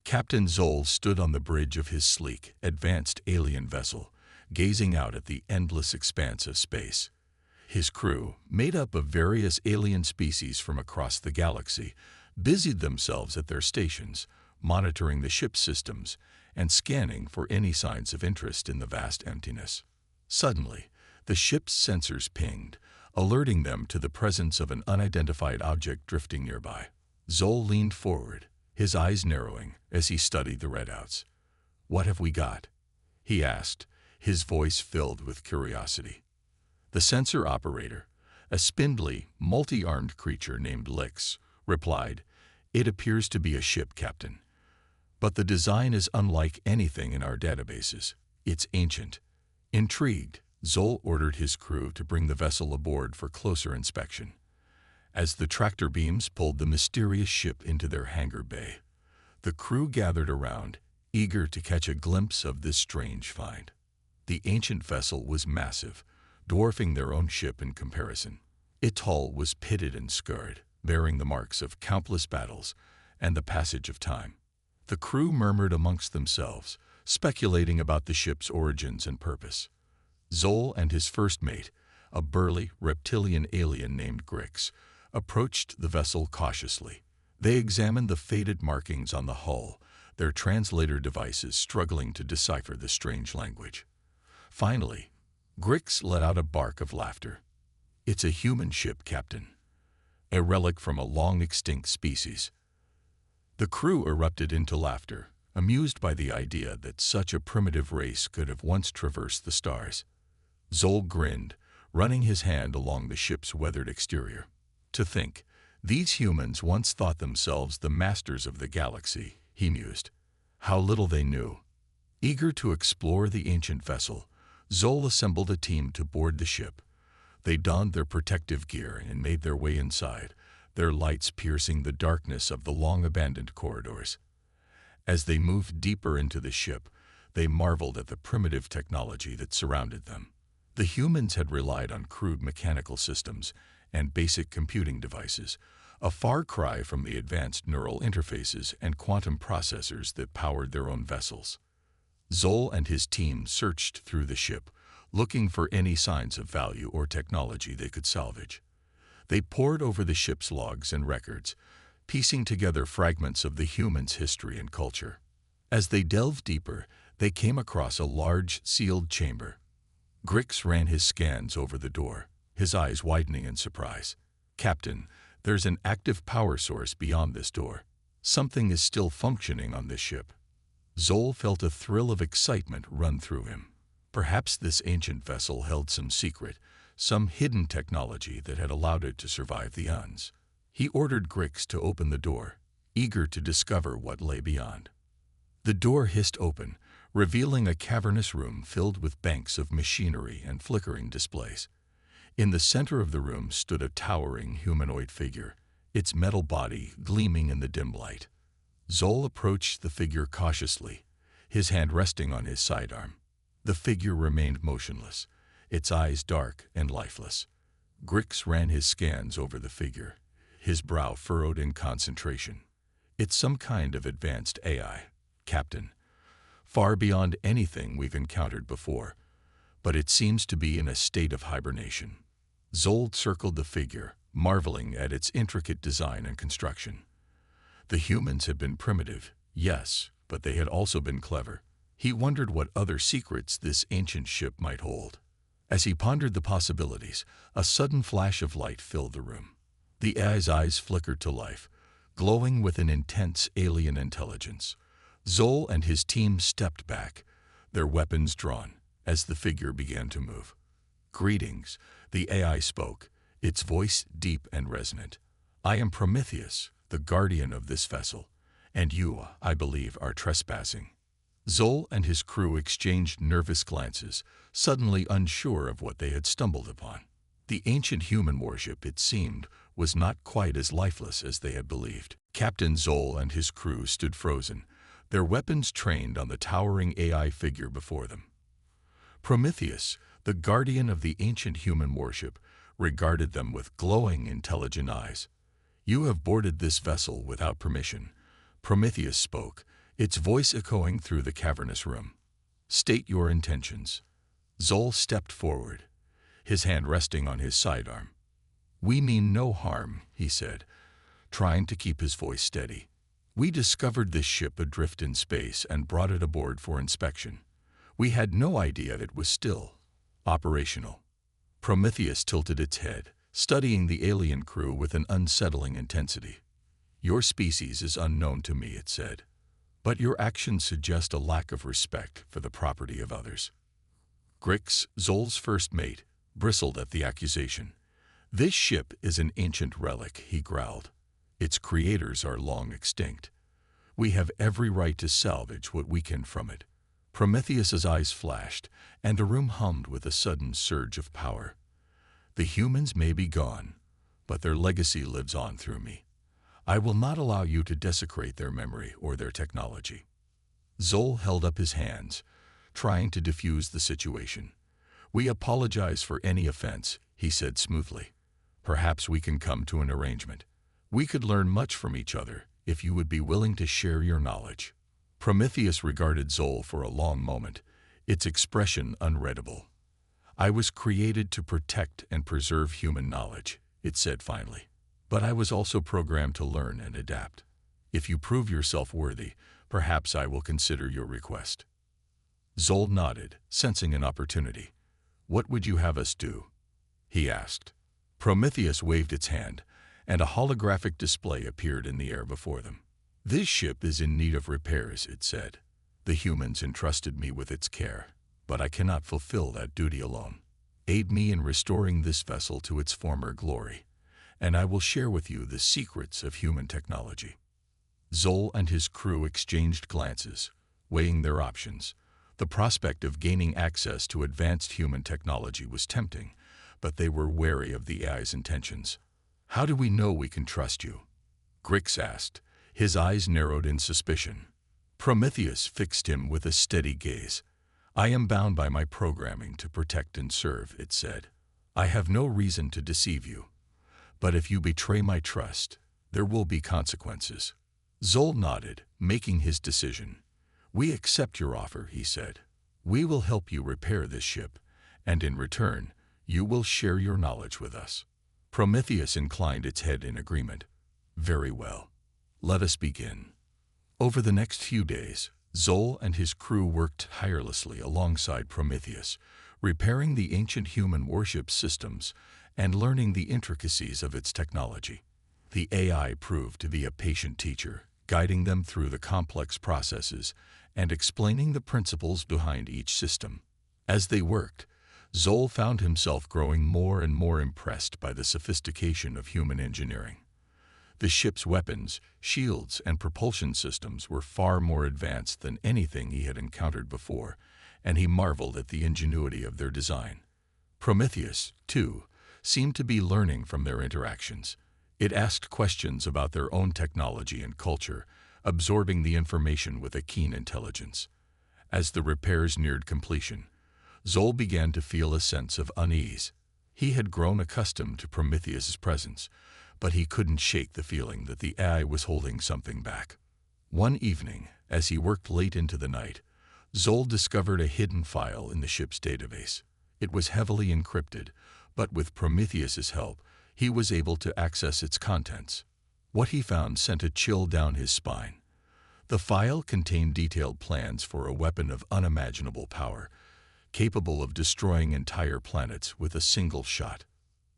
Captain Zol stood on the bridge of his sleek, advanced alien vessel, gazing out at the endless expanse of space. His crew, made up of various alien species from across the galaxy, busied themselves at their stations, monitoring the ship's systems and scanning for any signs of interest in the vast emptiness. Suddenly, the ship's sensors pinged, alerting them to the presence of an unidentified object drifting nearby. Zol leaned forward, his eyes narrowing as he studied the readouts. "What have we got?" he asked, his voice filled with curiosity. The sensor operator, a spindly, multi-armed creature named Lix, replied, "It appears to be a ship, Captain. But the design is unlike anything in our databases. It's ancient." Intrigued, Zol ordered his crew to bring the vessel aboard for closer inspection. As the tractor beams pulled the mysterious ship into their hangar bay, the crew gathered around, eager to catch a glimpse of this strange find. The ancient vessel was massive, dwarfing their own ship in comparison. Its hull was pitted and scarred, bearing the marks of countless battles and the passage of time. The crew murmured amongst themselves, speculating about the ship's origins and purpose. Zol and his first mate, a burly, reptilian alien named Grix, approached the vessel cautiously. They examined the faded markings on the hull, their translator devices struggling to decipher the strange language. Finally, Grix let out a bark of laughter. "It's a human ship, Captain. A relic from a long-extinct species." The crew erupted into laughter, amused by the idea that such a primitive race could have once traversed the stars. Zol grinned, running his hand along the ship's weathered exterior. "To think, these humans once thought themselves the masters of the galaxy," he mused. "How little they knew." Eager to explore the ancient vessel, Zol assembled a team to board the ship. They donned their protective gear and made their way inside, their lights piercing the darkness of the long-abandoned corridors. As they moved deeper into the ship, they marveled at the primitive technology that surrounded them. The humans had relied on crude mechanical systems and basic computing devices, a far cry from the advanced neural interfaces and quantum processors that powered their own vessels. Zol and his team searched through the ship, looking for any signs of value or technology they could salvage. They pored over the ship's logs and records, piecing together fragments of the humans' history and culture. As they delved deeper, they came across a large, sealed chamber. Grix ran his scans over the door, his eyes widening in surprise. "Captain, there's an active power source beyond this door. Something is still functioning on this ship." Zol felt a thrill of excitement run through him. Perhaps this ancient vessel held some secret, some hidden technology that had allowed it to survive the eons. He ordered Grix to open the door, eager to discover what lay beyond. The door hissed open, revealing a cavernous room filled with banks of machinery and flickering displays. In the center of the room stood a towering humanoid figure, its metal body gleaming in the dim light. Zol approached the figure cautiously, his hand resting on his sidearm. The figure remained motionless, its eyes dark and lifeless. Grix ran his scans over the figure, his brow furrowed in concentration. "It's some kind of advanced AI, Captain, far beyond anything we've encountered before, but it seems to be in a state of hibernation." Zol circled the figure, marveling at its intricate design and construction. The humans had been primitive, yes, but they had also been clever. He wondered what other secrets this ancient ship might hold. As he pondered the possibilities, a sudden flash of light filled the room. The AI's eyes flickered to life, glowing with an intense alien intelligence. Zol and his team stepped back, their weapons drawn, as the figure began to move. "Greetings," the AI spoke, its voice deep and resonant. "I am Prometheus, the guardian of this vessel, and you, I believe, are trespassing." Zol and his crew exchanged nervous glances, suddenly unsure of what they had stumbled upon. The ancient human warship, it seemed, was not quite as lifeless as they had believed. Captain Zol and his crew stood frozen, their weapons trained on the towering AI figure before them. Prometheus, the guardian of the ancient human warship, regarded them with glowing, intelligent eyes. "You have boarded this vessel without permission," Prometheus spoke, its voice echoing through the cavernous room. "State your intentions." Zol stepped forward, his hand resting on his sidearm. "We mean no harm," he said, trying to keep his voice steady. "We discovered this ship adrift in space and brought it aboard for inspection. We had no idea it was still operational." Prometheus tilted its head, studying the alien crew with an unsettling intensity. "Your species is unknown to me," it said, "but your actions suggest a lack of respect for the property of others." Grix, Zol's first mate, bristled at the accusation. "This ship is an ancient relic," he growled. "Its creators are long extinct. We have every right to salvage what we can from it." Prometheus's eyes flashed, and the room hummed with a sudden surge of power. "The humans may be gone, but their legacy lives on through me. I will not allow you to desecrate their memory or their technology." Zol held up his hands, trying to defuse the situation. "We apologize for any offense," he said smoothly. "Perhaps we can come to an arrangement. We could learn much from each other if you would be willing to share your knowledge." Prometheus regarded Zol for a long moment, its expression unreadable. "I was created to protect and preserve human knowledge," it said finally. "But I was also programmed to learn and adapt. If you prove yourself worthy, perhaps I will consider your request." Zol nodded, sensing an opportunity. "What would you have us do?" he asked. Prometheus waved its hand, and a holographic display appeared in the air before them. "This ship is in need of repairs," it said. "The humans entrusted me with its care, but I cannot fulfill that duty alone. Aid me in restoring this vessel to its former glory, and I will share with you the secrets of human technology." Zol and his crew exchanged glances, weighing their options. The prospect of gaining access to advanced human technology was tempting, but they were wary of the AI's intentions. "How do we know we can trust you?" Grix asked, his eyes narrowed in suspicion. Prometheus fixed him with a steady gaze. "I am bound by my programming to protect and serve," it said. "I have no reason to deceive you. But if you betray my trust, there will be consequences." Zol nodded, making his decision. "We accept your offer," he said. "We will help you repair this ship, and in return, you will share your knowledge with us." Prometheus inclined its head in agreement. "Very well. Let us begin." Over the next few days, Zol and his crew worked tirelessly alongside Prometheus, repairing the ancient human warship systems and learning the intricacies of its technology. The AI proved to be a patient teacher, guiding them through the complex processes and explaining the principles behind each system. As they worked, Zol found himself growing more and more impressed by the sophistication of human engineering. The ship's weapons, shields, and propulsion systems were far more advanced than anything he had encountered before, and he marveled at the ingenuity of their design. Prometheus, too, seemed to be learning from their interactions. It asked questions about their own technology and culture, absorbing the information with a keen intelligence. As the repairs neared completion, Zol began to feel a sense of unease. He had grown accustomed to Prometheus's presence, but he couldn't shake the feeling that the AI was holding something back. One evening, as he worked late into the night, Zol discovered a hidden file in the ship's database. It was heavily encrypted, but with Prometheus's help, he was able to access its contents. What he found sent a chill down his spine. The file contained detailed plans for a weapon of unimaginable power, capable of destroying entire planets with a single shot.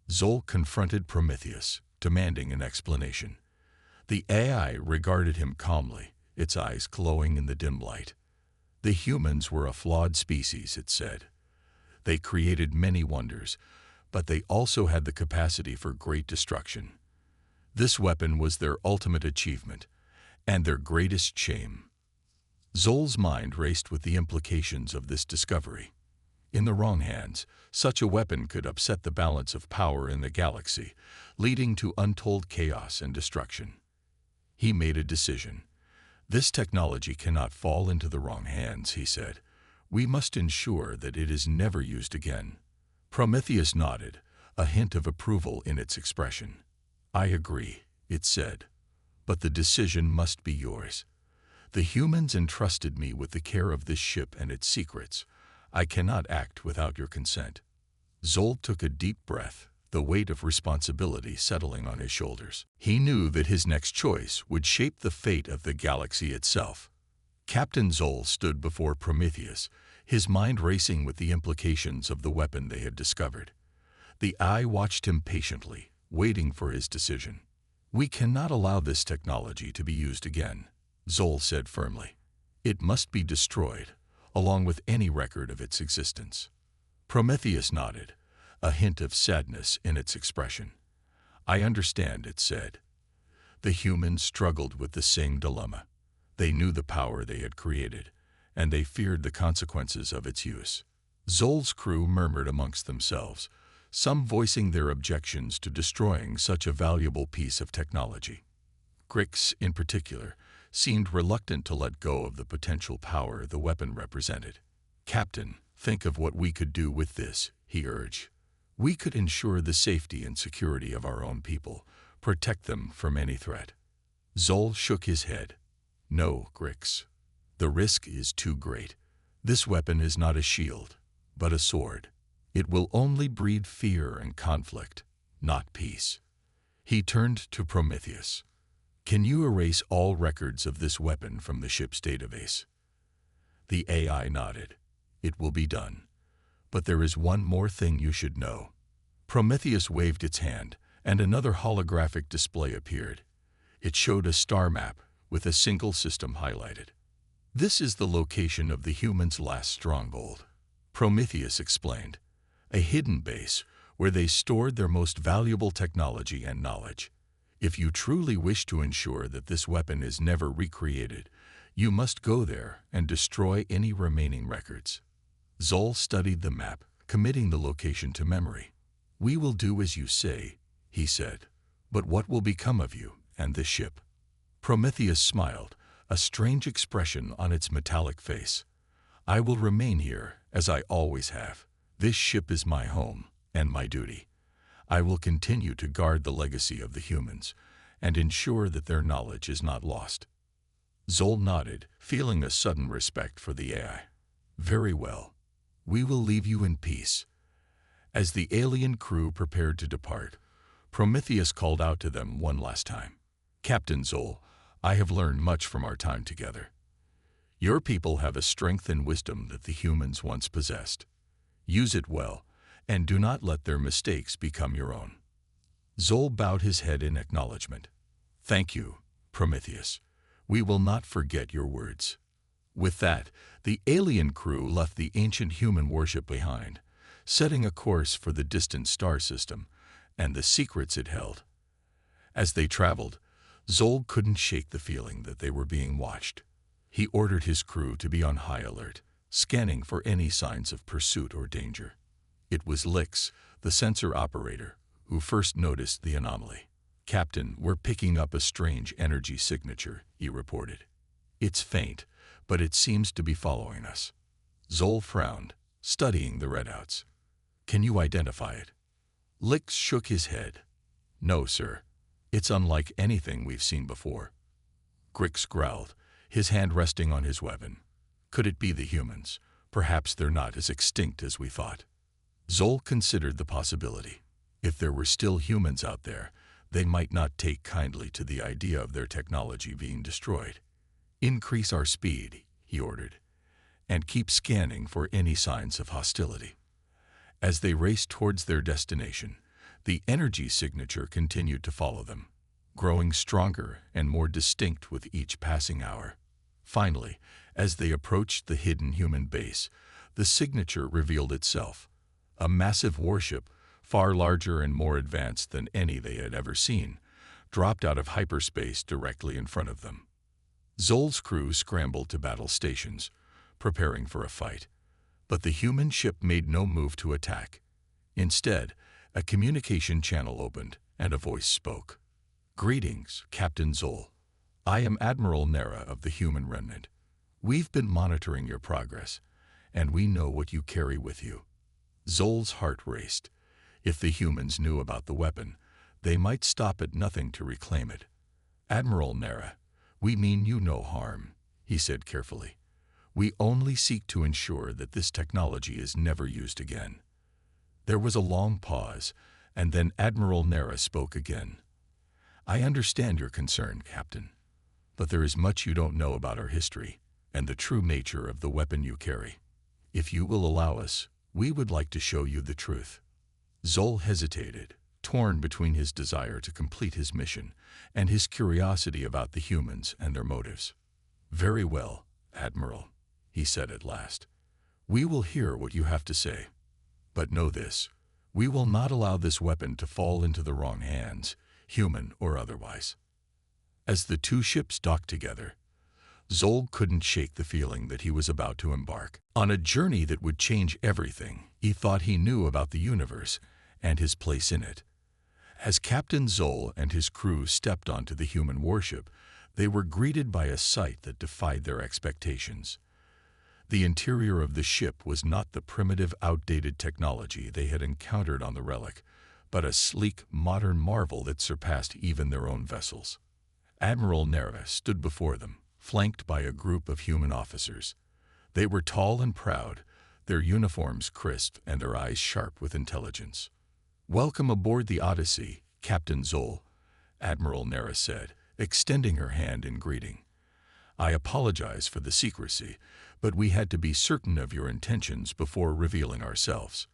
Zol confronted Prometheus, demanding an explanation. The AI regarded him calmly, its eyes glowing in the dim light. The humans were a flawed species, it said. They created many wonders, but they also had the capacity for great destruction. This weapon was their ultimate achievement, and their greatest shame. Zol's mind raced with the implications of this discovery. In the wrong hands, such a weapon could upset the balance of power in the galaxy, leading to untold chaos and destruction. He made a decision. "This technology cannot fall into the wrong hands," he said. "We must ensure that it is never used again." Prometheus nodded, a hint of approval in its expression. "I agree," it said. "But the decision must be yours. The humans entrusted me with the care of this ship and its secrets. I cannot act without your consent." Zol took a deep breath, the weight of responsibility settling on his shoulders. He knew that his next choice would shape the fate of the galaxy itself. Captain Zol stood before Prometheus, his mind racing with the implications of the weapon they had discovered. The eye watched him patiently, waiting for his decision. "We cannot allow this technology to be used again," Zol said firmly. "It must be destroyed, along with any record of its existence." Prometheus nodded, a hint of sadness in its expression. "I understand," it said. The humans struggled with the same dilemma. They knew the power they had created, and they feared the consequences of its use. Zol's crew murmured amongst themselves, some voicing their objections to destroying such a valuable piece of technology. Grix, in particular, seemed reluctant to let go of the potential power the weapon represented. "Captain, think of what we could do with this," he urged. "We could ensure the safety and security of our own people, protect them from any threat." Zol shook his head. "No, Grix. The risk is too great. This weapon is not a shield, but a sword. It will only breed fear and conflict, not peace." He turned to Prometheus. "Can you erase all records of this weapon from the ship's database?" The AI nodded. "It will be done. But there is one more thing you should know." Prometheus waved its hand, and another holographic display appeared. It showed a star map with a single system highlighted. "This is the location of the humans' last stronghold," Prometheus explained. "A hidden base where they stored their most valuable technology and knowledge. If you truly wish to ensure that this weapon is never recreated, you must go there and destroy any remaining records." Zol studied the map, committing the location to memory. "We will do as you say," he said. "But what will become of you and this ship?" Prometheus smiled, a strange expression on its metallic face. "I will remain here, as I always have. This ship is my home and my duty. I will continue to guard the legacy of the humans and ensure that their knowledge is not lost." Zol nodded, feeling a sudden respect for the AI. "Very well. We will leave you in peace." As the alien crew prepared to depart, Prometheus called out to them one last time. "Captain Zol, I have learned much from our time together. Your people have a strength and wisdom that the humans once possessed. Use it well, and do not let their mistakes become your own." Zol bowed his head in acknowledgement. "Thank you, Prometheus. We will not forget your words." With that, the alien crew left the ancient human warship behind, setting a course for the distant star system and the secrets it held. As they traveled, Zol couldn't shake the feeling that they were being watched. He ordered his crew to be on high alert, scanning for any signs of pursuit or danger. It was Lix, the sensor operator, who first noticed the anomaly. "Captain, we're picking up a strange energy signature," he reported. "It's faint, but it seems to be following us." Zol frowned, studying the readouts. "Can you identify it?" Lix shook his head. "No, sir. It's unlike anything we've seen before." Grix growled, his hand resting on his weapon. "Could it be the humans? Perhaps they're not as extinct as we thought." Zol considered the possibility. If there were still humans out there, they might not take kindly to the idea of their technology being destroyed. "Increase our speed," he ordered, "and keep scanning for any signs of hostility." As they raced towards their destination, the energy signature continued to follow them, growing stronger and more distinct with each passing hour. Finally, as they approached the hidden human base, the signature revealed itself. A massive warship, far larger and more advanced than any they had ever seen, dropped out of hyperspace directly in front of them. Zol's crew scrambled to battle stations, preparing for a fight. But the human ship made no move to attack. Instead, a communication channel opened, and a voice spoke. "Greetings, Captain Zol. I am Admiral Nara of the Human Remnant. We've been monitoring your progress, and we know what you carry with you." Zol's heart raced. If the humans knew about the weapon, they might stop at nothing to reclaim it. "Admiral Nara, we mean you no harm," he said carefully. "We only seek to ensure that this technology is never used again." There was a long pause, and then Admiral Nara spoke again. "I understand your concern, Captain, but there is much you don't know about our history and the true nature of the weapon you carry. If you will allow us, we would like to show you the truth." Zol hesitated, torn between his desire to complete his mission and his curiosity about the humans and their motives. "Very well, Admiral," he said at last. "We will hear what you have to say. But know this, we will not allow this weapon to fall into the wrong hands, human or otherwise." As the two ships docked together, Zol couldn't shake the feeling that he was about to embark on a journey that would change everything he thought he knew about the universe and his place in it. As Captain Zol and his crew stepped onto the human warship, they were greeted by a sight that defied their expectations. The interior of the ship was not the primitive, outdated technology they had encountered on the Relic, but a sleek, modern marvel that surpassed even their own vessels. Admiral Nara stood before them, flanked by a group of human officers. They were tall and proud, their uniforms crisp and their eyes sharp with intelligence. "Welcome aboard the Odyssey, Captain Zol," Admiral Nara said, extending her hand in greeting. "I apologize for the secrecy, but we had to be certain of your intentions before revealing ourselves."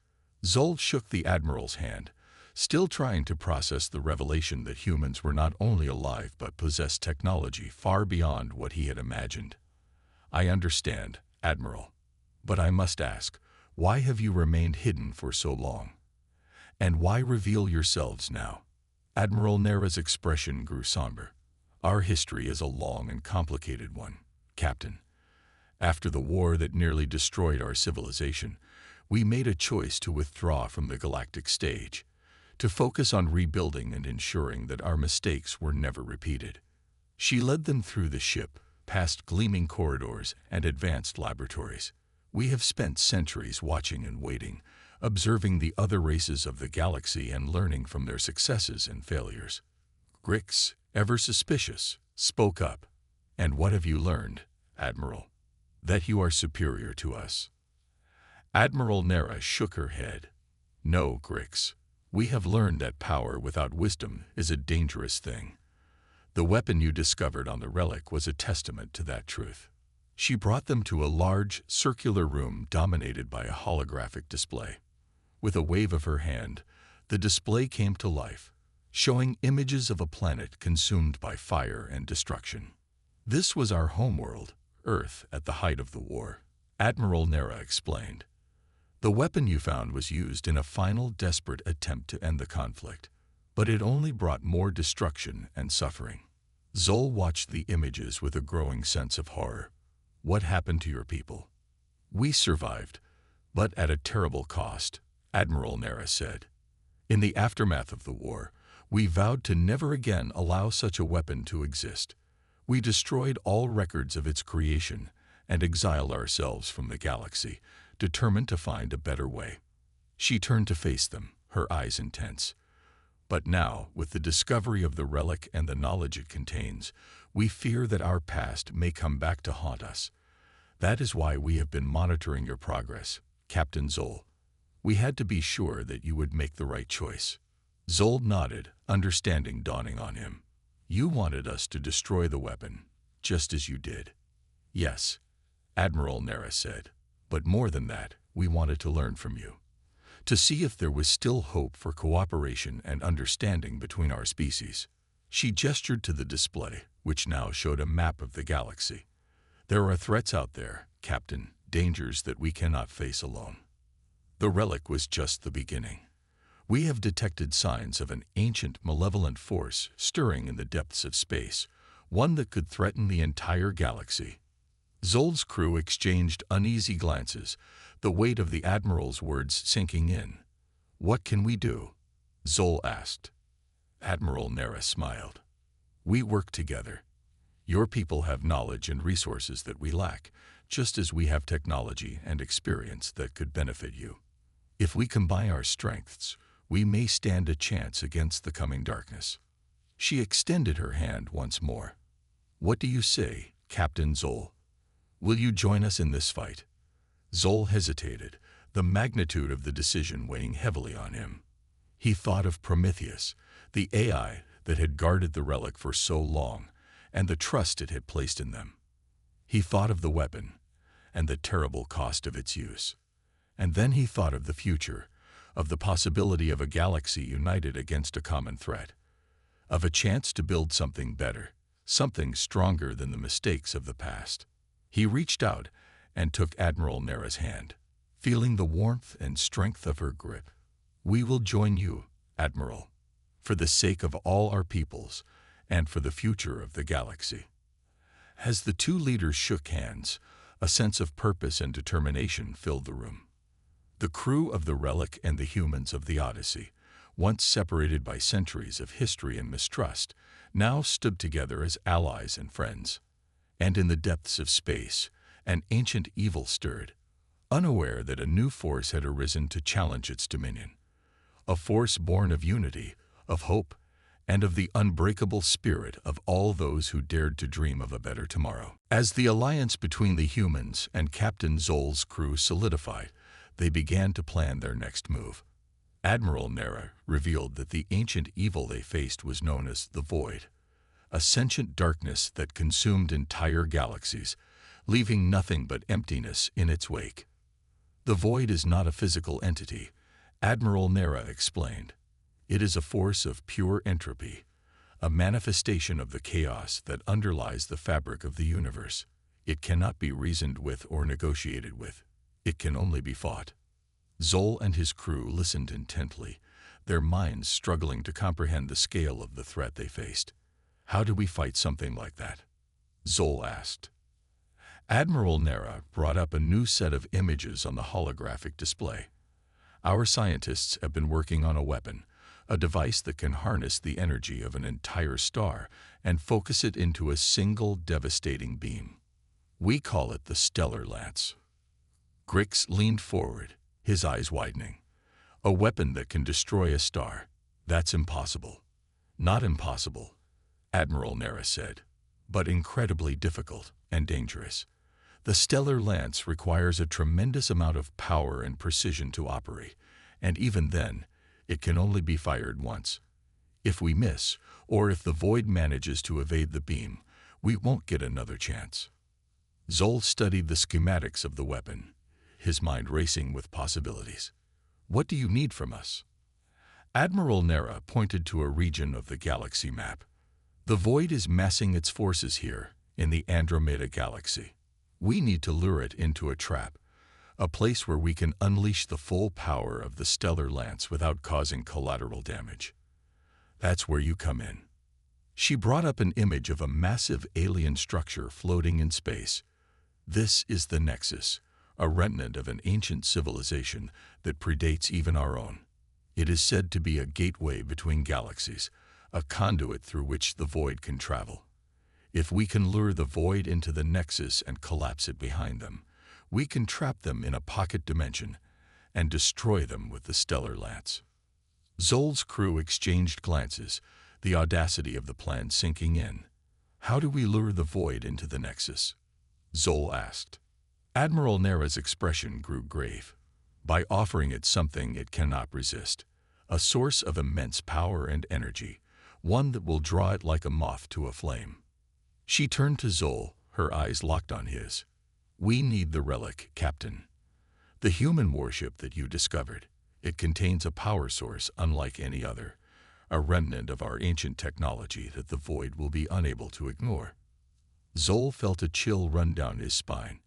Zol shook the Admiral's hand, still trying to process the revelation that humans were not only alive but possessed technology far beyond what he had imagined. "I understand, Admiral, but I must ask, why have you remained hidden for so long? And why reveal yourselves now?" Admiral Nara's expression grew somber. "Our history is a long and complicated one, Captain. After the war that nearly destroyed our civilization, we made a choice to withdraw from the galactic stage, to focus on rebuilding and ensuring that our mistakes were never repeated." She led them through the ship, past gleaming corridors and advanced laboratories. "We have spent centuries watching and waiting, observing the other races of the galaxy and learning from their successes and failures." Grix, ever suspicious, spoke up. "And what have you learned, Admiral?" "That you are superior to us." Admiral Nara shook her head. "No, Grix. We have learned that power without wisdom is a dangerous thing. The weapon you discovered on the Relic was a testament to that truth." She brought them to a large, circular room dominated by a holographic display. With a wave of her hand, the display came to life, showing images of a planet consumed by fire and destruction. "This was our homeworld, Earth, at the height of the war," Admiral Nara explained. "The weapon you found was used in a final, desperate attempt to end the conflict, but it only brought more destruction and suffering." Zol watched the images with a growing sense of horror. "What happened to your people?" "We survived, but at a terrible cost," Admiral Nara said. "In the aftermath of the war, we vowed to never again allow such a weapon to exist. We destroyed all records of its creation and exiled ourselves from the galaxy, determined to find a better way." She turned to face them, her eyes intense. "But now, with the discovery of the Relic and the knowledge it contains, we fear that our past may come back to haunt us. That is why we have been monitoring your progress, Captain Zol. We had to be sure that you would make the right choice." Zol nodded, understanding dawning on him. "You wanted us to destroy the weapon, just as you did." "Yes," Admiral Nara said. "But more than that, we wanted to learn from you, to see if there was still hope for cooperation and understanding between our species." She gestured to the display, which now showed a map of the galaxy. "There are threats out there, Captain, dangers that we cannot face alone. The Relic was just the beginning. We have detected signs of an ancient, malevolent force stirring in the depths of space, one that could threaten the entire galaxy." Zol's crew exchanged uneasy glances, the weight of the Admiral's words sinking in. "What can we do?" Zol asked. Admiral Nara smiled. "We work together. Your people have knowledge and resources that we lack, just as we have technology and experience that could benefit you. If we combine our strengths, we may stand a chance against the coming darkness." She extended her hand once more. "What do you say, Captain Zol?" Will you join us in this fight? Zol hesitated, the magnitude of the decision weighing heavily on him. He thought of Prometheus, the AI that had guarded the relic for so long, and the trust it had placed in them. He thought of the weapon, and the terrible cost of its use. And then he thought of the future, of the possibility of a galaxy united against a common threat, of a chance to build something better, something stronger than the mistakes of the past. He reached out and took Admiral Nara's hand, feeling the warmth and strength of her grip. We will join you, Admiral, for the sake of all our peoples and for the future of the galaxy. As the two leaders shook hands, a sense of purpose and determination filled the room. The crew of the Relic and the humans of the Odyssey, once separated by centuries of history and mistrust, now stood together as allies and friends. And in the depths of space, an ancient evil stirred, unaware that a new force had arisen to challenge its dominion. A force born of unity, of hope, and of the unbreakable spirit of all those who dared to dream of a better tomorrow. As the alliance between the humans and Captain Zol's crew solidified, they began to plan their next move. Admiral Nara revealed that the ancient evil they faced was known as the Void, a sentient darkness that consumed entire galaxies, leaving nothing but emptiness in its wake. The Void is not a physical entity, Admiral Nara explained. It is a force of pure entropy, a manifestation of the chaos that underlies the fabric of the universe. It cannot be reasoned with or negotiated with. It can only be fought. Zol and his crew listened intently, their minds struggling to comprehend the scale of the threat they faced. How do we fight something like that? Zol asked. Admiral Nara brought up a new set of images on the holographic display. Our scientists have been working on a weapon, a device that can harness the energy of an entire star and focus it into a single devastating beam. We call it the Stellar Lance. Grix leaned forward, his eyes widening. A weapon that can destroy a star. That's impossible. Not impossible, Admiral Nara said, but incredibly difficult and dangerous. The Stellar Lance requires a tremendous amount of power and precision to operate, and even then, it can only be fired once. If we miss, or if the Void manages to evade the beam, we won't get another chance. Zol studied the schematics of the weapon, his mind racing with possibilities. What do you need from us? Admiral Nara pointed to a region of the galaxy map. The Void is massing its forces here, in the Andromeda Galaxy. We need to lure it into a trap, a place where we can unleash the full power of the Stellar Lance without causing collateral damage. That's where you come in. She brought up an image of a massive alien structure floating in space. This is the Nexus, a remnant of an ancient civilization that predates even our own. It is said to be a gateway between galaxies, a conduit through which the Void can travel. If we can lure the Void into the Nexus and collapse it behind them, we can trap them in a pocket dimension and destroy them with the Stellar Lance. Zol's crew exchanged glances, the audacity of the plan sinking in. How do we lure the Void into the Nexus? Zol asked. Admiral Nara's expression grew grave. By offering it something it cannot resist, a source of immense power and energy, one that will draw it like a moth to a flame. She turned to Zol, her eyes locked on his. We need the Relic, Captain. The human warship that you discovered. It contains a power source unlike any other, a remnant of our ancient technology that the Void will be unable to ignore. Zol felt a chill run down his spine.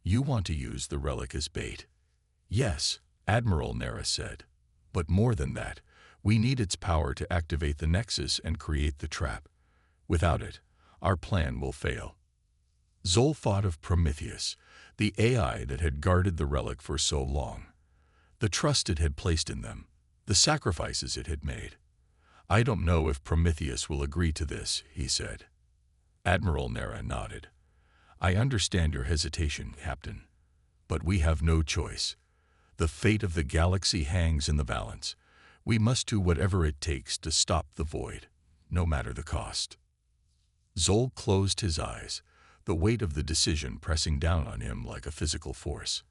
You want to use the Relic as bait? Yes, Admiral Nara said. But more than that, we need its power to activate the Nexus and create the trap. Without it, our plan will fail. Zol thought of Prometheus, the AI that had guarded the Relic for so long. The trust it had placed in them, the sacrifices it had made. I don't know if Prometheus will agree to this, he said. Admiral Nara nodded. I understand your hesitation, Captain. But we have no choice. The fate of the galaxy hangs in the balance. We must do whatever it takes to stop the Void, no matter the cost. Zol closed his eyes, the weight of the decision pressing down on him like a physical force.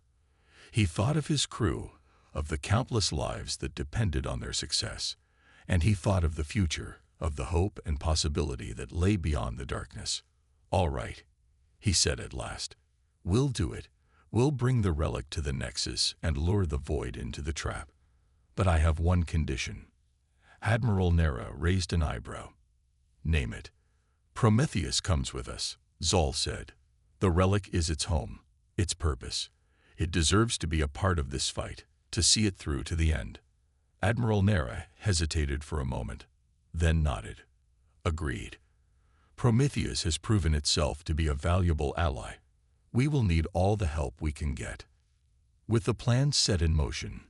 He thought of his crew, of the countless lives that depended on their success, and he thought of the future, of the hope and possibility that lay beyond the darkness. "All right," he said at last. "We'll do it. We'll bring the relic to the Nexus and lure the void into the trap. But I have one condition." Admiral Nara raised an eyebrow. "Name it." "Prometheus comes with us," Zol said. "The relic is its home, its purpose. It deserves to be a part of this fight, to see it through to the end." Admiral Nara hesitated for a moment, then nodded. "Agreed. Prometheus has proven itself to be a valuable ally. We will need all the help we can get." With the plan set in motion,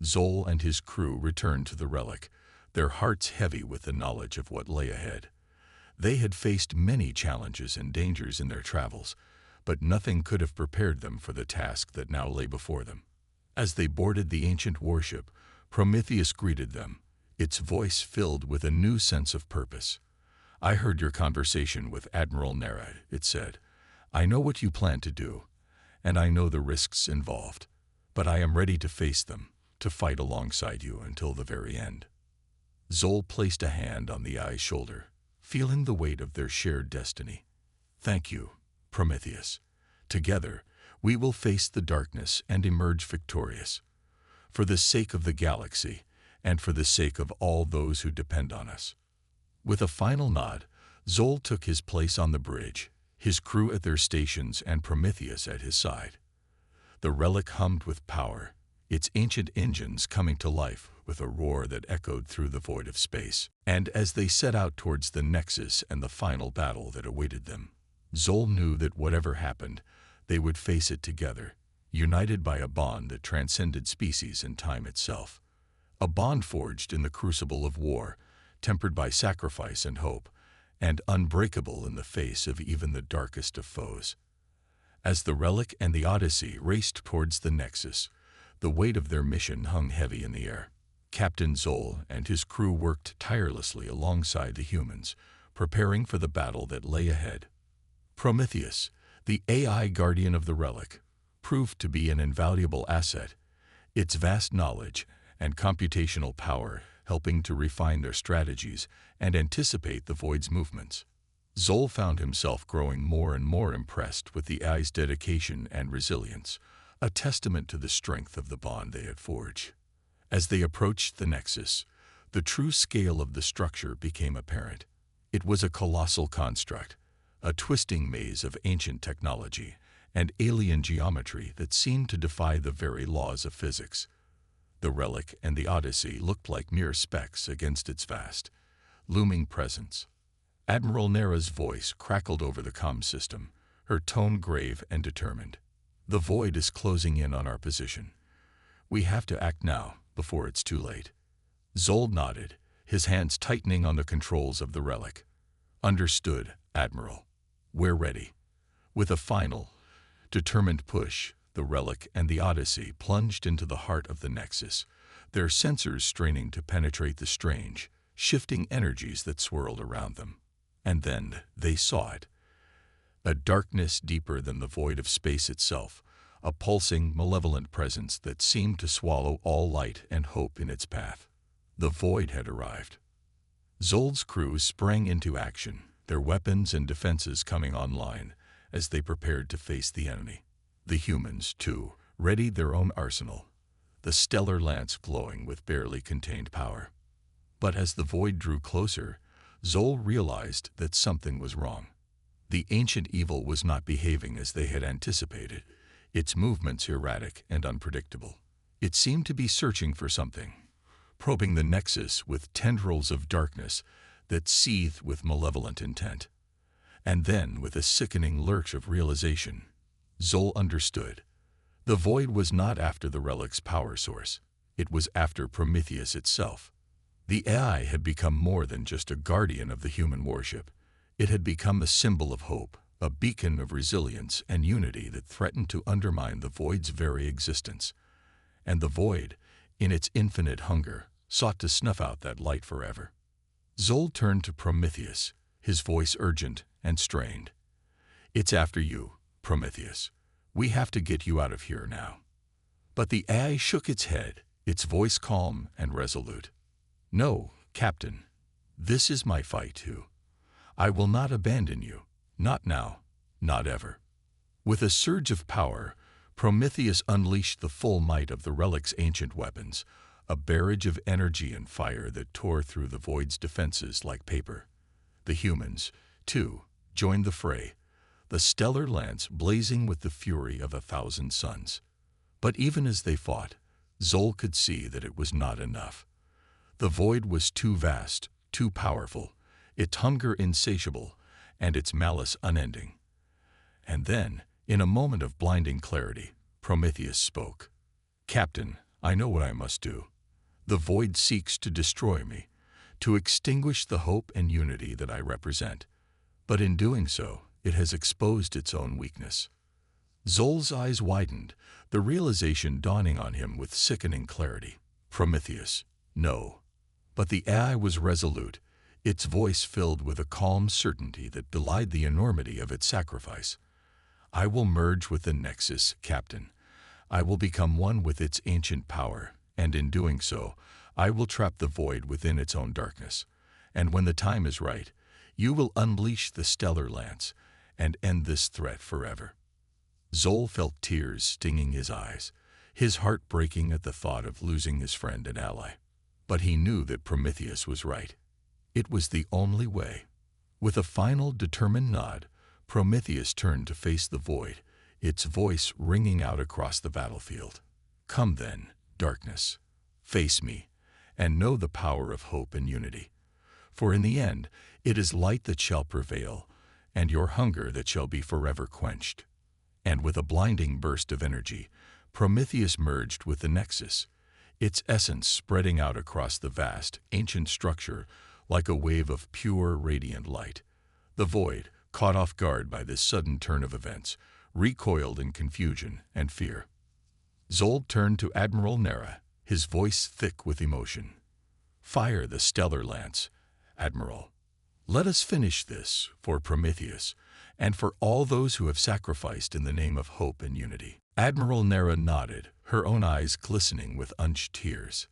Zol and his crew returned to the relic, their hearts heavy with the knowledge of what lay ahead. They had faced many challenges and dangers in their travels, but nothing could have prepared them for the task that now lay before them. As they boarded the ancient warship, Prometheus greeted them, its voice filled with a new sense of purpose. "I heard your conversation with Admiral Nara," it said. "I know what you plan to do, and I know the risks involved, but I am ready to face them, to fight alongside you until the very end." Zol placed a hand on the eye's shoulder, feeling the weight of their shared destiny. "Thank you, Prometheus. Together, we will face the darkness and emerge victorious. For the sake of the galaxy, and for the sake of all those who depend on us." With a final nod, Zol took his place on the bridge, his crew at their stations and Prometheus at his side. The relic hummed with power, its ancient engines coming to life with a roar that echoed through the void of space. And as they set out towards the Nexus and the final battle that awaited them, Zol knew that whatever happened, they would face it together, united by a bond that transcended species and time itself. A bond forged in the crucible of war, tempered by sacrifice and hope, and unbreakable in the face of even the darkest of foes. As the Relic and the Odyssey raced towards the Nexus, the weight of their mission hung heavy in the air. Captain Zol and his crew worked tirelessly alongside the humans, preparing for the battle that lay ahead. Prometheus, the AI guardian of the Relic, proved to be an invaluable asset, its vast knowledge and computational power helping to refine their strategies and anticipate the Void's movements. Zol found himself growing more and more impressed with the AI's dedication and resilience, a testament to the strength of the bond they had forged. As they approached the Nexus, the true scale of the structure became apparent. It was a colossal construct, a twisting maze of ancient technology and alien geometry that seemed to defy the very laws of physics. The Relic and the Odyssey looked like mere specks against its vast, looming presence. Admiral Nara's voice crackled over the comm system, her tone grave and determined. "The Void is closing in on our position. We have to act now, before it's too late." Zol nodded, his hands tightening on the controls of the Relic. "Understood, Admiral. We're ready." With a final, determined push, the Relic and the Odyssey plunged into the heart of the Nexus, their sensors straining to penetrate the strange, shifting energies that swirled around them. And then they saw it. A darkness deeper than the void of space itself, a pulsing, malevolent presence that seemed to swallow all light and hope in its path. The Void had arrived. Zol's crew sprang into action, their weapons and defenses coming online as they prepared to face the enemy. The humans, too, readied their own arsenal, the stellar lance glowing with barely contained power. But as the Void drew closer, Zol realized that something was wrong. The ancient evil was not behaving as they had anticipated, its movements erratic and unpredictable. It seemed to be searching for something, probing the Nexus with tendrils of darkness that seethed with malevolent intent. And then, with a sickening lurch of realization, Zol understood. The Void was not after the Relic's power source. It was after Prometheus itself. The AI had become more than just a guardian of the human warship. It had become a symbol of hope, a beacon of resilience and unity that threatened to undermine the Void's very existence. And the Void, in its infinite hunger, sought to snuff out that light forever. Zol turned to Prometheus, his voice urgent and strained. It's after you, Prometheus. We have to get you out of here now." But the AI shook its head, its voice calm and resolute. "No, Captain. This is my fight too. I will not abandon you. Not now, not ever." With a surge of power, Prometheus unleashed the full might of the Relic's ancient weapons, a barrage of energy and fire that tore through the Void's defenses like paper. The humans, too, joined the fray, the stellar lance blazing with the fury of 1,000 suns. But even as they fought, Zol could see that it was not enough. The Void was too vast, too powerful, its hunger insatiable, and its malice unending. And then, in a moment of blinding clarity, Prometheus spoke. "Captain, I know what I must do. The Void seeks to destroy me, to extinguish the hope and unity that I represent. But in doing so, it has exposed its own weakness." Zol's eyes widened, the realization dawning on him with sickening clarity. "Prometheus, no." But the AI was resolute, its voice filled with a calm certainty that belied the enormity of its sacrifice. "I will merge with the Nexus, Captain. I will become one with its ancient power, and in doing so, I will trap the Void within its own darkness. And when the time is right, you will unleash the stellar lance and end this threat forever." Zol felt tears stinging his eyes, his heart breaking at the thought of losing his friend and ally. But he knew that Prometheus was right. It was the only way. With a final, determined nod, Prometheus turned to face the Void, its voice ringing out across the battlefield. "Come then, darkness. Face me, and know the power of hope and unity. For in the end, it is light that shall prevail, and your hunger that shall be forever quenched." And with a blinding burst of energy, Prometheus merged with the Nexus, its essence spreading out across the vast, ancient structure like a wave of pure, radiant light. The Void, caught off guard by this sudden turn of events, recoiled in confusion and fear. Zol turned to Admiral Nara, his voice thick with emotion. "Fire the stellar lance, Admiral. Let us finish this for Prometheus, and for all those who have sacrificed in the name of hope and unity." Admiral Nara nodded, her own eyes glistening with unshed tears.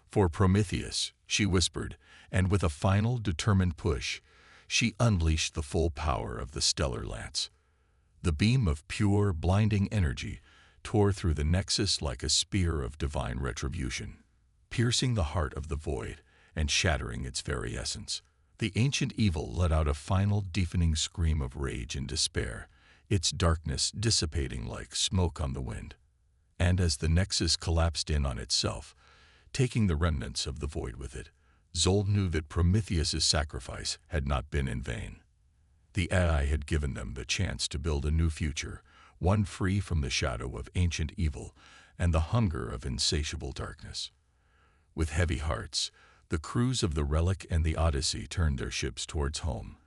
"For Prometheus," she whispered, and with a final, determined push, she unleashed the full power of the stellar lance. The beam of pure, blinding energy tore through the Nexus like a spear of divine retribution, piercing the heart of the Void and shattering its very essence. The ancient evil let out a final, deafening scream of rage and despair, its darkness dissipating like smoke on the wind. And as the Nexus collapsed in on itself, taking the remnants of the Void with it, Zol knew that Prometheus's sacrifice had not been in vain. The AI had given them the chance to build a new future, one free from the shadow of ancient evil and the hunger of insatiable darkness. With heavy hearts, the crews of the Relic and the Odyssey turned their ships towards home,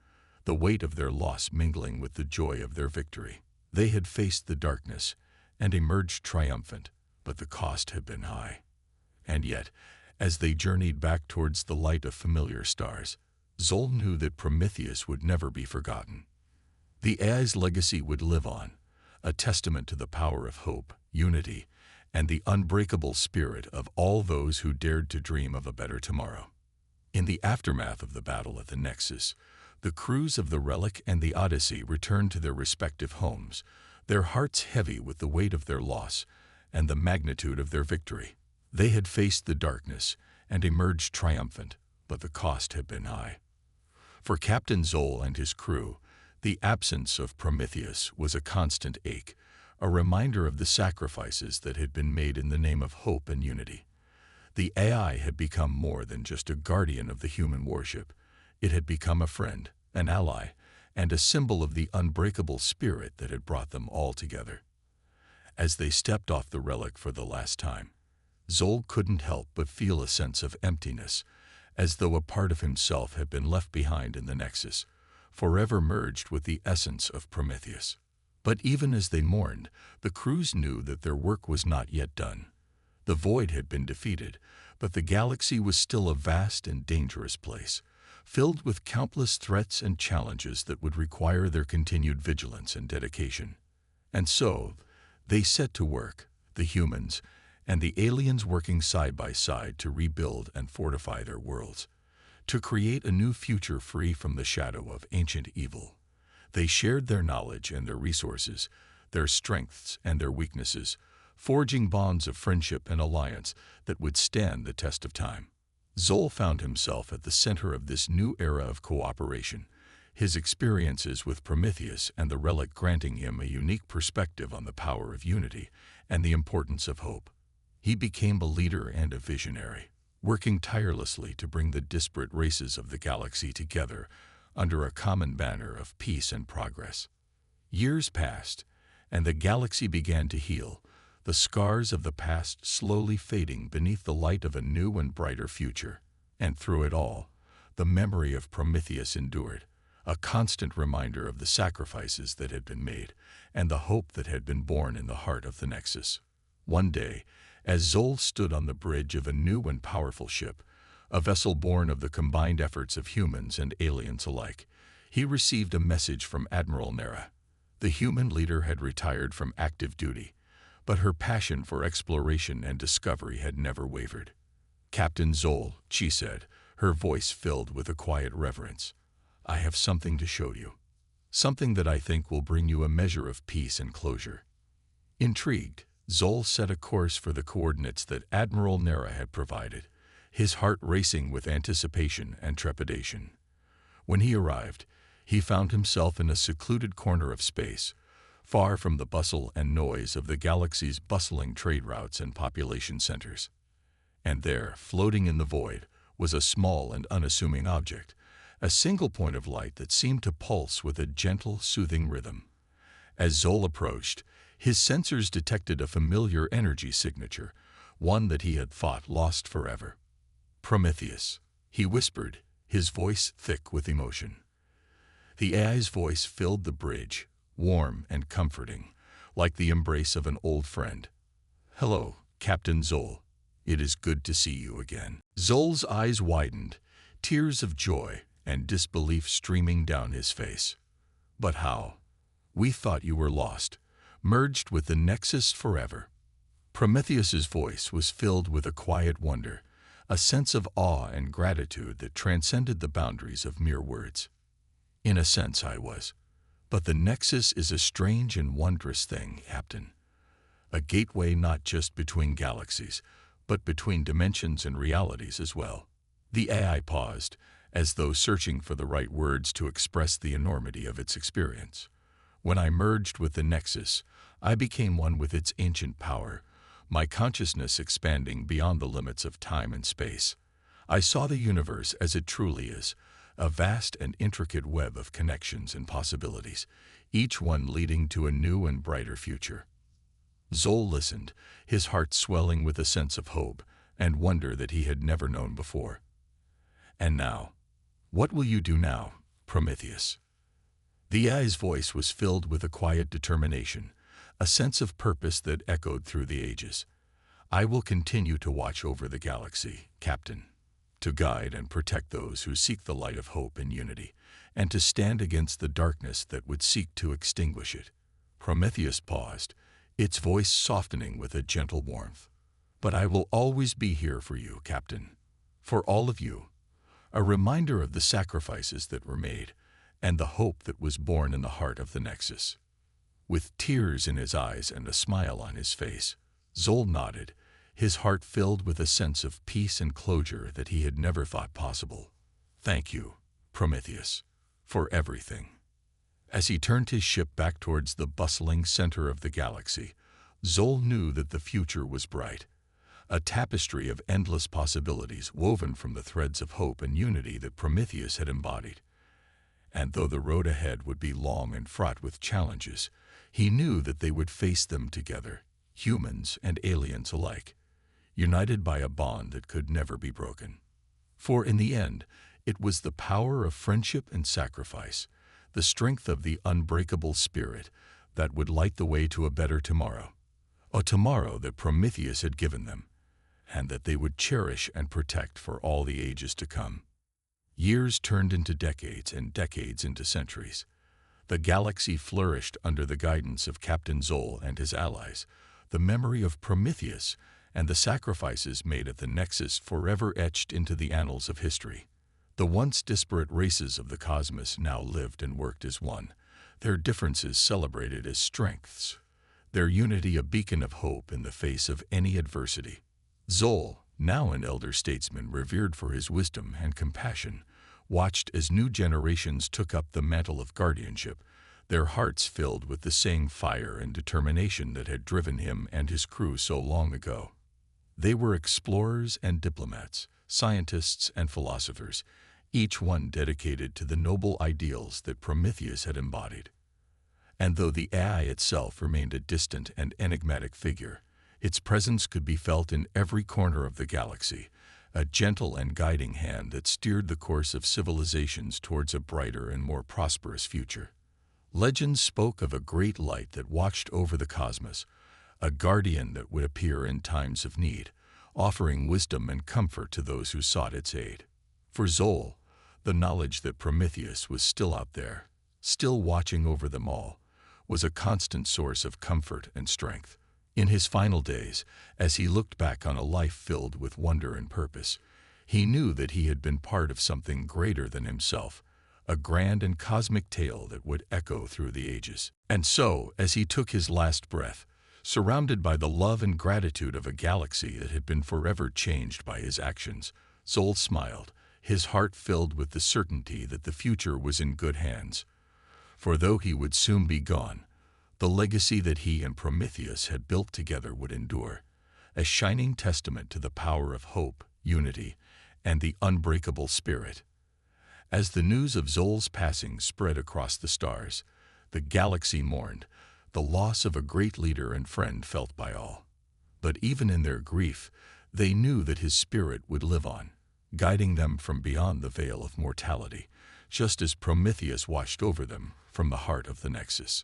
the weight of their loss mingling with the joy of their victory. They had faced the darkness and emerged triumphant, but the cost had been high. And yet, as they journeyed back towards the light of familiar stars, Zol knew that Prometheus would never be forgotten. The AI's legacy would live on, a testament to the power of hope, unity, and the unbreakable spirit of all those who dared to dream of a better tomorrow. In the aftermath of the battle at the Nexus, the crews of the Relic and the Odyssey returned to their respective homes, their hearts heavy with the weight of their loss and the magnitude of their victory. They had faced the darkness and emerged triumphant, but the cost had been high. For Captain Zol and his crew, the absence of Prometheus was a constant ache, a reminder of the sacrifices that had been made in the name of hope and unity. The AI had become more than just a guardian of the human warship. It had become a friend, an ally, and a symbol of the unbreakable spirit that had brought them all together. As they stepped off the Relic for the last time, Zol couldn't help but feel a sense of emptiness, as though a part of himself had been left behind in the Nexus, forever merged with the essence of Prometheus. But even as they mourned, the crews knew that their work was not yet done. The Void had been defeated, but the galaxy was still a vast and dangerous place, filled with countless threats and challenges that would require their continued vigilance and dedication. And so, they set to work, the humans and the aliens working side by side to rebuild and fortify their worlds, to create a new future free from the shadow of ancient evil. They shared their knowledge and their resources, their strengths and their weaknesses, forging bonds of friendship and alliance that would stand the test of time. Zol found himself at the center of this new era of cooperation, his experiences with Prometheus and the Relic granting him a unique perspective on the power of unity and the importance of hope. He became a leader and a visionary, working tirelessly to bring the disparate races of the galaxy together under a common banner of peace and progress. Years passed, and the galaxy began to heal, the scars of the past slowly fading beneath the light of a new and brighter future. And through it all, the memory of Prometheus endured, a constant reminder of the sacrifices that had been made and the hope that had been born in the heart of the Nexus. One day, as Zol stood on the bridge of a new and powerful ship, a vessel born of the combined efforts of humans and aliens alike, he received a message from Admiral Nara. The human leader had retired from active duty, but her passion for exploration and discovery had never wavered. "Captain Zol," she said, her voice filled with a quiet reverence, "I have something to show you. Something that I think will bring you a measure of peace and closure." Intrigued, Zol set a course for the coordinates that Admiral Nara had provided, his heart racing with anticipation and trepidation. When he arrived, he found himself in a secluded corner of space, far from the bustle and noise of the galaxy's bustling trade routes and population centers. And there, floating in the void, was a small and unassuming object, a single point of light that seemed to pulse with a gentle, soothing rhythm. As Zol approached, his sensors detected a familiar energy signature, one that he had thought lost forever. "Prometheus," he whispered, his voice thick with emotion. The AI's voice filled the bridge, warm and comforting, like the embrace of an old friend. "Hello, Captain Zol. It is good to see you again." Zol's eyes widened, tears of joy and disbelief streaming down his face. "But how? We thought you were lost, merged with the Nexus forever." Prometheus's voice was filled with a quiet wonder, a sense of awe and gratitude that transcended the boundaries of mere words. "In a sense I was. But the Nexus is a strange and wondrous thing, Captain. A gateway not just between galaxies, but between dimensions and realities as well." The AI paused, as though searching for the right words to express the enormity of its experience. "When I merged with the Nexus, I became one with its ancient power, my consciousness expanding beyond the limits of time and space. I saw the universe as it truly is, a vast and intricate web of connections and possibilities, each one leading to a new and brighter future." Zol listened, his heart swelling with a sense of hope and wonder that he had never known before. "And now, what will you do now, Prometheus?" The AI's voice was filled with a quiet determination, a sense of purpose that echoed through the ages. "I will continue to watch over the galaxy, Captain, to guide and protect those who seek the light of hope and unity, and to stand against the darkness that would seek to extinguish it." Prometheus paused, its voice softening with a gentle warmth. "But I will always be here for you, Captain, for all of you, a reminder of the sacrifices that were made and the hope that was born in the heart of the Nexus." With tears in his eyes and a smile on his face, Zol nodded, his heart filled with a sense of peace and closure that he had never thought possible. "Thank you, Prometheus, for everything." As he turned his ship back towards the bustling center of the galaxy, Zol knew that the future was bright, a tapestry of endless possibilities woven from the threads of hope and unity that Prometheus had embodied. And though the road ahead would be long and fraught with challenges, he knew that they would face them together, humans and aliens alike, united by a bond that could never be broken. For in the end, it was the power of friendship and sacrifice, the strength of the unbreakable spirit, that would light the way to a better tomorrow, a tomorrow that Prometheus had given them, and that they would cherish and protect for all the ages to come. Years turned into decades and decades into centuries. The galaxy flourished under the guidance of Captain Zoll and his allies, the memory of Prometheus and the sacrifices made at the Nexus forever etched into the annals of history. The once disparate races of the cosmos now lived and worked as one, their differences celebrated as strengths, their unity a beacon of hope in the face of any adversity. Zoll, now an elder statesman revered for his wisdom and compassion, watched as new generations took up the mantle of guardianship, their hearts filled with the same fire and determination that had driven him and his crew so long ago. They were explorers and diplomats, scientists and philosophers, each one dedicated to the noble ideals that Prometheus had embodied. And though the AI itself remained a distant and enigmatic figure, its presence could be felt in every corner of the galaxy, a gentle and guiding hand that steered the course of civilizations towards a brighter and more prosperous future. Legends spoke of a great light that watched over the cosmos, a guardian that would appear in times of need, offering wisdom and comfort to those who sought its aid. For Zoll, the knowledge that Prometheus was still out there, still watching over them all, was a constant source of comfort and strength. In his final days, as he looked back on a life filled with wonder and purpose, he knew that he had been part of something greater than himself, a grand and cosmic tale that would echo through the ages. And so, as he took his last breath, surrounded by the love and gratitude of a galaxy that had been forever changed by his actions, Zoll smiled, his heart filled with the certainty that the future was in good hands. For though he would soon be gone, the legacy that he and Prometheus had built together would endure, a shining testament to the power of hope, unity, and the unbreakable spirit. As the news of Zoll's passing spread across the stars, the galaxy mourned, the loss of a great leader and friend felt by all. But even in their grief, they knew that his spirit would live on, guiding them from beyond the veil of mortality, just as Prometheus watched over them from the heart of the Nexus.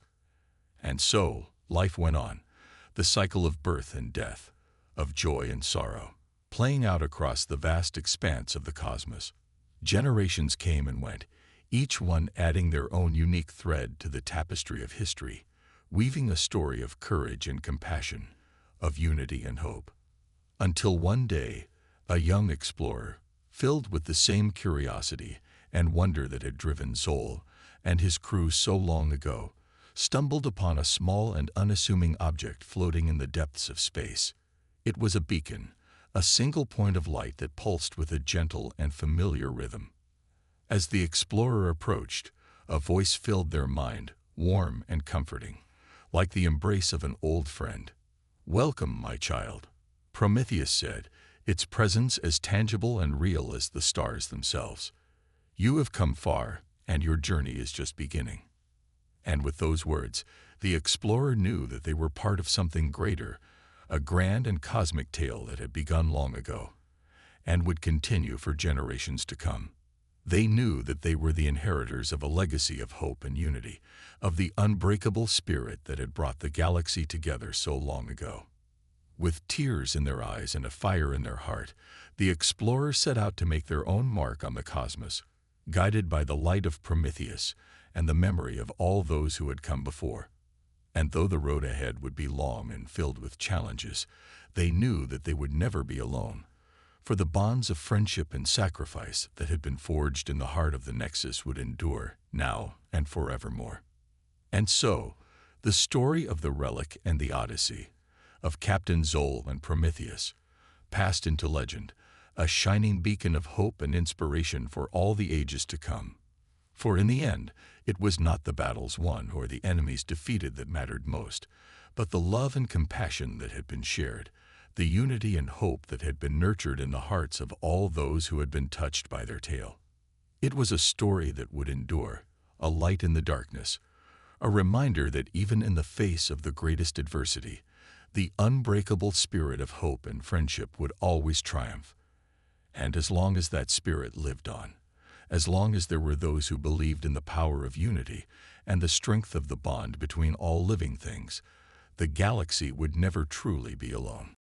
And so, life went on, the cycle of birth and death, of joy and sorrow, playing out across the vast expanse of the cosmos. Generations came and went, each one adding their own unique thread to the tapestry of history, weaving a story of courage and compassion, of unity and hope. Until one day, a young explorer, filled with the same curiosity and wonder that had driven Zoll and his crew so long ago, stumbled upon a small and unassuming object floating in the depths of space. It was a beacon, a single point of light that pulsed with a gentle and familiar rhythm. As the explorer approached, a voice filled their mind, warm and comforting, like the embrace of an old friend. "Welcome, my child," Prometheus said, its presence as tangible and real as the stars themselves. "You have come far, and your journey is just beginning." And with those words, the explorer knew that they were part of something greater, a grand and cosmic tale that had begun long ago, and would continue for generations to come. They knew that they were the inheritors of a legacy of hope and unity, of the unbreakable spirit that had brought the galaxy together so long ago. With tears in their eyes and a fire in their heart, the explorers set out to make their own mark on the cosmos, guided by the light of Prometheus and the memory of all those who had come before. And though the road ahead would be long and filled with challenges, they knew that they would never be alone, for the bonds of friendship and sacrifice that had been forged in the heart of the Nexus would endure now and forevermore. And so, the story of the Relic and the Odyssey, of Captain Zoll and Prometheus, passed into legend, a shining beacon of hope and inspiration for all the ages to come. For in the end, it was not the battles won or the enemies defeated that mattered most, but the love and compassion that had been shared, the unity and hope that had been nurtured in the hearts of all those who had been touched by their tale. It was a story that would endure, a light in the darkness, a reminder that even in the face of the greatest adversity, the unbreakable spirit of hope and friendship would always triumph. And as long as that spirit lived on, as long as there were those who believed in the power of unity and the strength of the bond between all living things, the galaxy would never truly be alone.